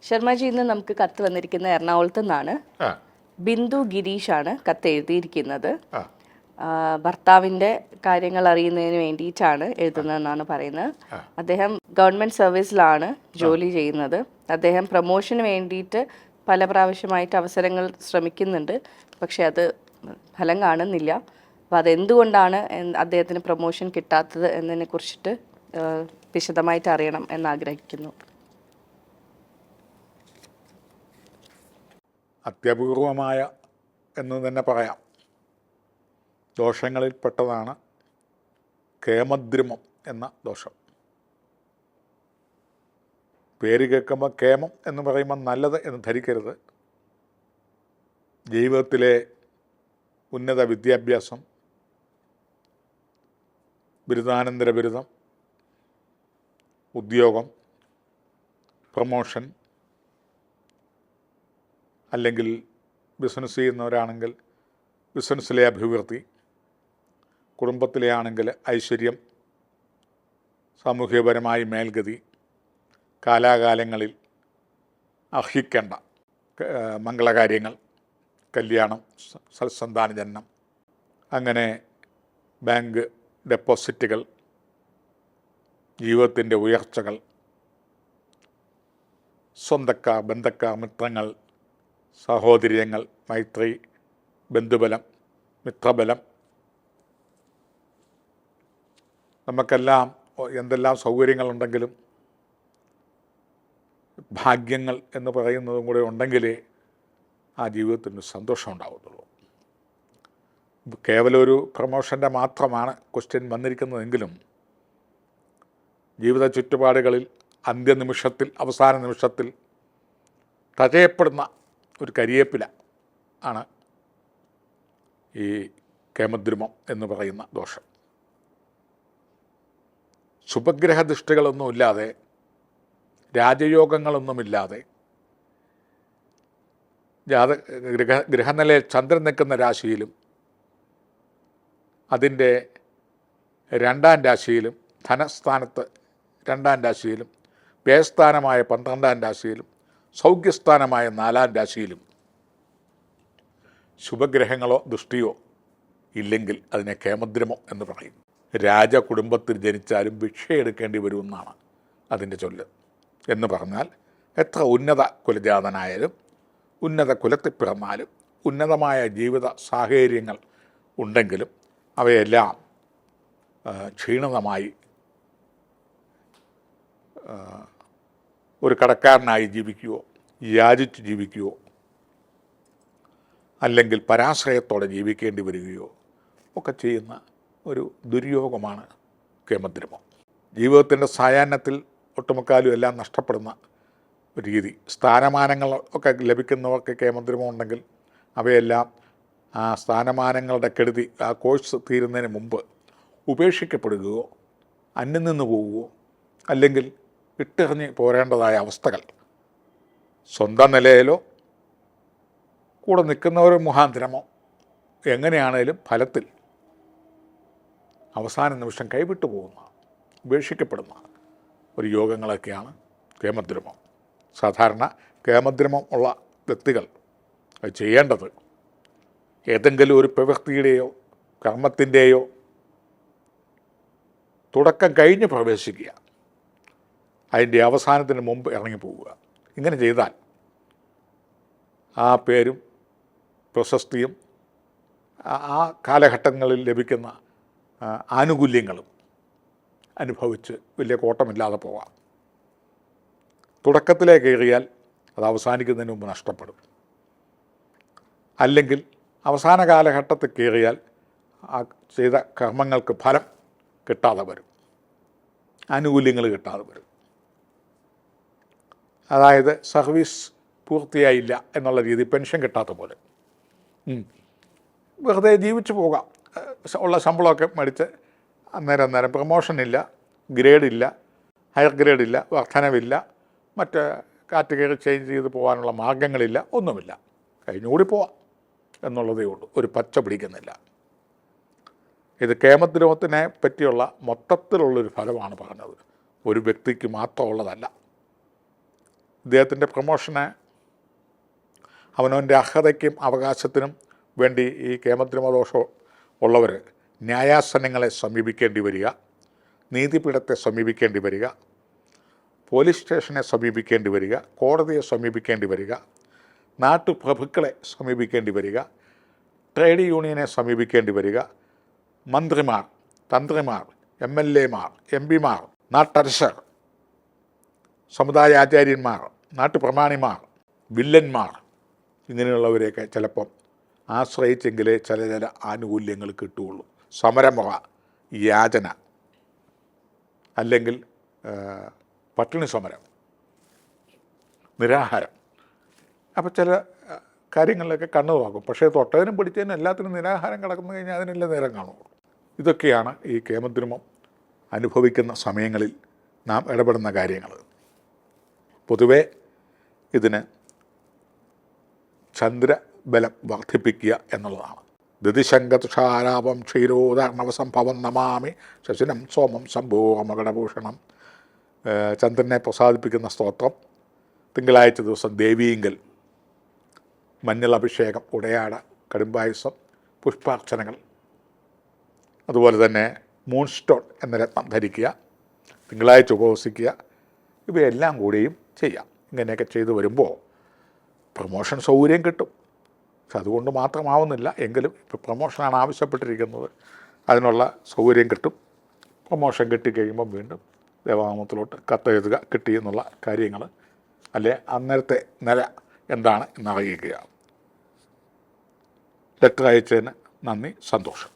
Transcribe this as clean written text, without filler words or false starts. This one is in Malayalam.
ശർമ്മജി, ഇന്ന് നമുക്ക് കത്ത് വന്നിരിക്കുന്ന എറണാകുളത്ത് നിന്നാണ്. ബിന്ദു ഗിരീഷാണ് കത്ത് എഴുതിയിരിക്കുന്നത്. ഭർത്താവിൻ്റെ കാര്യങ്ങൾ അറിയുന്നതിന് വേണ്ടിയിട്ടാണ് എഴുതുന്നതെന്നാണ് പറയുന്നത്. അദ്ദേഹം ഗവൺമെൻറ് സർവീസിലാണ് ജോലി ചെയ്യുന്നത്. അദ്ദേഹം പ്രൊമോഷന് വേണ്ടിയിട്ട് പല പ്രാവശ്യമായിട്ട് അവസരങ്ങൾ ശ്രമിക്കുന്നുണ്ട്, പക്ഷെ അത് ഫലം കാണുന്നില്ല. അപ്പോൾ അതെന്തുകൊണ്ടാണ് അദ്ദേഹത്തിന് പ്രൊമോഷൻ കിട്ടാത്തത് എന്നതിനെ കുറിച്ചിട്ട് വിശദമായിട്ട് അറിയണം എന്നാഗ്രഹിക്കുന്നു. അത്യപൂർവമായ എന്ന് തന്നെ പറയാം ദോഷങ്ങളിൽപ്പെട്ടതാണ് കേമദ്രുമം എന്ന ദോഷം. പേര് കേൾക്കുമ്പോൾ കേമം എന്ന് പറയുമ്പോൾ നല്ലത് എന്ന് ധരിക്കരുത്. ജീവിതത്തിലെ ഉന്നത വിദ്യാഭ്യാസം, ബിരുദാനന്തര ബിരുദം, ഉദ്യോഗം, പ്രൊമോഷൻ, അല്ലെങ്കിൽ ബിസിനസ് ചെയ്യുന്നവരാണെങ്കിൽ ബിസിനസ്സിലെ അഭിവൃദ്ധി, കുടുംബത്തിലെ ആണെങ്കിൽ ഐശ്വര്യം, സാമൂഹികപരമായി മേൽഗതി, കാലാകാലങ്ങളിൽ അർഹിക്കേണ്ട മംഗളകാര്യങ്ങൾ, കല്യാണം, സൽസന്താന ജനനം, അങ്ങനെ ബാങ്ക് ഡെപ്പോസിറ്റുകൾ, ജീവിതത്തിൻ്റെ ഉയർച്ചകൾ, സ്വന്തക്കാർ, ബന്ധക്കാർ, മിത്രങ്ങൾ, സഹോദര്യങ്ങൾ, മൈത്രി, ബന്ധുബലം, മിത്രബലം, നമുക്കെല്ലാം എന്തെല്ലാം സൗകര്യങ്ങളുണ്ടെങ്കിലും ഭാഗ്യങ്ങൾ എന്ന് പറയുന്നതും കൂടെ ഉണ്ടെങ്കിലേ ആ ജീവിതത്തിന് സന്തോഷം ഉണ്ടാകത്തുള്ളൂ. കേവലം ഒരു പ്രമോഷൻ്റെ മാത്രമാണ് ക്വസ്റ്റ്യൻ വന്നിരിക്കുന്നതെങ്കിലും ജീവിത ചുറ്റുപാടുകളിൽ അന്ത്യനിമിഷത്തിൽ, അവസാന നിമിഷത്തിൽ തടയപ്പെടുന്ന ഒരു കരിയേപ്പില ആണ് ഈ കേമദ്രുമം എന്ന് പറയുന്ന ദോഷം. ശുഭഗ്രഹദൃഷ്ടികളൊന്നുമില്ലാതെ, രാജയോഗങ്ങളൊന്നുമില്ലാതെ, ഗ്രഹനിലയിൽ ചന്ദ്രൻ നിൽക്കുന്ന രാശിയിലും അതിൻ്റെ രണ്ടാം രാശിയിലും, ധനസ്ഥാനത്ത് രണ്ടാം രാശിയിലും, വ്യയസ്ഥാനമായ 12ാം രാശിയിലും, സൗഖ്യസ്ഥാനമായ 4ാം രാശിയിലും ശുഭഗ്രഹങ്ങളോ ദൃഷ്ടിയോ ഇല്ലെങ്കിൽ അതിനെ കേമദ്രുമം എന്ന് പറയും. രാജകുടുംബത്തിൽ ജനിച്ചാലും ഭിക്ഷയെടുക്കേണ്ടി വരുമെന്നാണ് അതിൻ്റെ ചൊല്ല്. എന്ന് പറഞ്ഞാൽ എത്ര ഉന്നത കുലജാതനായാലും, ഉന്നത കുലത്തിൽ പിറന്നാലും, ഉന്നതമായ ജീവിത സാഹചര്യങ്ങൾ ഉണ്ടെങ്കിലും അവയെല്ലാം ക്ഷീണിതമായി ഒരു കടക്കാരനായി ജീവിക്കുകയോ, യാചിച്ച് ജീവിക്കുകയോ, അല്ലെങ്കിൽ പരാശ്രയത്തോടെ ജീവിക്കേണ്ടി വരികയോ ഒക്കെ ചെയ്യുന്ന ഒരു ദുര്യോഗമാണ് കേമദ്രുമം. ജീവിതത്തിൻ്റെ സായാഹ്നത്തിൽ ഒട്ടുമുക്കാലും എല്ലാം നഷ്ടപ്പെടുന്ന ഒരു രീതി. സ്ഥാനമാനങ്ങൾ ഒക്കെ ലഭിക്കുന്നവർക്ക് കേമദ്രുമം ഉണ്ടെങ്കിൽ അവയെല്ലാം ആ സ്ഥാനമാനങ്ങളുടെ കെടുതി, ആ കോഴ്സ് തീരുന്നതിന് മുമ്പ് ഉപേക്ഷിക്കപ്പെടുകയോ, അന്യം നിന്ന് പോവുകയോ, അല്ലെങ്കിൽ ഇട്ടെറിഞ്ഞ് പോരേണ്ടതായ അവസ്ഥകൾ സ്വന്തം നിലയിലോ കൂടെ നിൽക്കുന്നവരോ മുഖാന്തരമോ എങ്ങനെയാണേലും ഫലത്തിൽ അവസാന നിമിഷം കൈവിട്ടു പോകുന്ന, ഉപേക്ഷിക്കപ്പെടുന്ന ഒരു യോഗങ്ങളൊക്കെയാണ് കേമദ്രുമം. സാധാരണ കേമദ്രുമം ഉള്ള വ്യക്തികൾ അത് ചെയ്യേണ്ടത് ഏതെങ്കിലും ഒരു പ്രവൃത്തിയുടെയോ കർമ്മത്തിൻ്റെയോ തുടക്കം കഴിഞ്ഞ് പ്രവേശിക്കുക, അതിൻ്റെ അവസാനത്തിന് മുമ്പ് ഇറങ്ങിപ്പോവുക. ഇങ്ങനെ ചെയ്താൽ ആ പേരും പ്രശസ്തിയും ആ കാലഘട്ടങ്ങളിൽ ലഭിക്കുന്ന ആനുകൂല്യങ്ങളും അനുഭവിച്ച് വലിയ കോട്ടമില്ലാതെ പോകാം. തുടക്കത്തിലേക്ക് കയറിയാൽ അത് അവസാനിക്കുന്നതിന് മുമ്പ് നഷ്ടപ്പെടും. അല്ലെങ്കിൽ അവസാന കാലഘട്ടത്തിൽ കയറിയാൽ ആ ചെയ്ത കർമ്മങ്ങൾക്ക് ഫലം കിട്ടാതെ വരും, ആനുകൂല്യങ്ങൾ കിട്ടാതെ വരും. അതായത് സർവീസ് പൂർത്തിയായില്ല എന്നുള്ള രീതി, പെൻഷൻ കിട്ടാത്ത പോലെ വെറുതെ ജീവിച്ചു പോകാം. ഉള്ള ശമ്പളമൊക്കെ മേടിച്ച് അന്നേരം പ്രൊമോഷനില്ല, ഗ്രേഡില്ല, ഹയർ ഗ്രേഡില്ല, വർധനവില്ല, മറ്റ് കാറ്റഗറി ചേഞ്ച് ചെയ്ത് പോകാനുള്ള മാർഗങ്ങളില്ല, ഒന്നുമില്ല, കഴിഞ്ഞുകൂടി പോവാം എന്നുള്ളതേ ഉള്ളൂ. ഒരു പച്ച പിടിക്കുന്നില്ല. ഇത് കേമദ്രുമത്തിനെ പറ്റിയുള്ള മൊത്തത്തിലുള്ളൊരു ഫലമാണ് പറഞ്ഞത്. ഒരു വ്യക്തിക്ക് മാത്രമുള്ളതല്ല. ഇദ്ദേഹത്തിൻ്റെ പ്രൊമോഷന് അവനവൻ്റെ അർഹതയ്ക്കും അവകാശത്തിനും വേണ്ടി ഈ കേമദ്രമദോഷം ഉള്ളവർ ന്യായാസനങ്ങളെ സമീപിക്കേണ്ടി വരിക, നീതിപീഠത്തെ സമീപിക്കേണ്ടി വരിക, പോലീസ് സ്റ്റേഷനെ സമീപിക്കേണ്ടി വരിക, കോടതിയെ സമീപിക്കേണ്ടി വരിക, നാട്ടുപ്രഭുക്കളെ സമീപിക്കേണ്ടി വരിക, ട്രേഡ് യൂണിയനെ സമീപിക്കേണ്ടി വരിക, മന്ത്രിമാർ, തന്ത്രിമാർ, MLA മാർ, MP മാർ, നാട്ടരശർ, സമുദായാചാര്യന്മാർ, നാട്ടുപ്രമാണിമാർ, വില്ലന്മാർ, ഇങ്ങനെയുള്ളവരെയൊക്കെ ചിലപ്പം ആശ്രയിച്ചെങ്കിലേ ചില ആനുകൂല്യങ്ങൾ കിട്ടുകയുള്ളൂ. സമരമുറ, യാചന, അല്ലെങ്കിൽ പട്ടിണി സമരം, നിരാഹാരം. അപ്പോൾ ചില കാര്യങ്ങളിലൊക്കെ കണ്ണു നോക്കും. പക്ഷേ തൊട്ടതിനും പിടിച്ചതിനും എല്ലാത്തിനും നിരാഹാരം കിടക്കുന്നു കഴിഞ്ഞാൽ അതിനെല്ലാം നേരം കാണുള്ളൂ. ഇതൊക്കെയാണ് ഈ കേമദ്രുമം അനുഭവിക്കുന്ന സമയങ്ങളിൽ നാം ഇടപെടുന്ന കാര്യങ്ങൾ. പൊതുവേ ഇതിന് ചന്ദ്രബലം വർദ്ധിപ്പിക്കുക എന്നുള്ളതാണ്. ദിതിശങ്കതുഷാരാപം ക്ഷീരോദാർണവസംഭവം നമാമി ശശിനം സോമം ശംഭൂമകടഭൂഷണം. ചന്ദ്രനെ പ്രസാദിപ്പിക്കുന്ന സ്തോത്രം. തിങ്കളാഴ്ച ദിവസം ദേവീങ്കൽ മഞ്ഞൾ അഭിഷേകം, ഉടയാട, കടുംപായസം, പുഷ്പാർച്ചനകൾ, അതുപോലെ തന്നെ മൂൺ സ്റ്റോൺ എന്ന രത്നം ധരിക്കുക, തിങ്കളാഴ്ച ഉപവസിക്കുക, ഇവയെല്ലാം കൂടിയും ചെയ്യാം. ഇങ്ങനെയൊക്കെ ചെയ്തു വരുമ്പോൾ പ്രൊമോഷൻ സൗകര്യം കിട്ടും. പക്ഷെ അതുകൊണ്ട് മാത്രമാവുന്നില്ല. എങ്കിലും ഇപ്പോൾ പ്രൊമോഷനാണ് ആവശ്യപ്പെട്ടിരിക്കുന്നത്, അതിനുള്ള സൗകര്യം കിട്ടും. പ്രൊമോഷൻ കിട്ടിക്കഴിയുമ്പം വീണ്ടും ദേവാനാമത്തിലോട്ട് കത്തെഴുതുക, കിട്ടിയെന്നുള്ള കാര്യങ്ങൾ, അല്ലെ അന്നേരത്തെ നില എന്താണ് എന്നറിയിക്കുക. ലെറ്റർ അയച്ചതിന് നന്ദി, സന്തോഷം.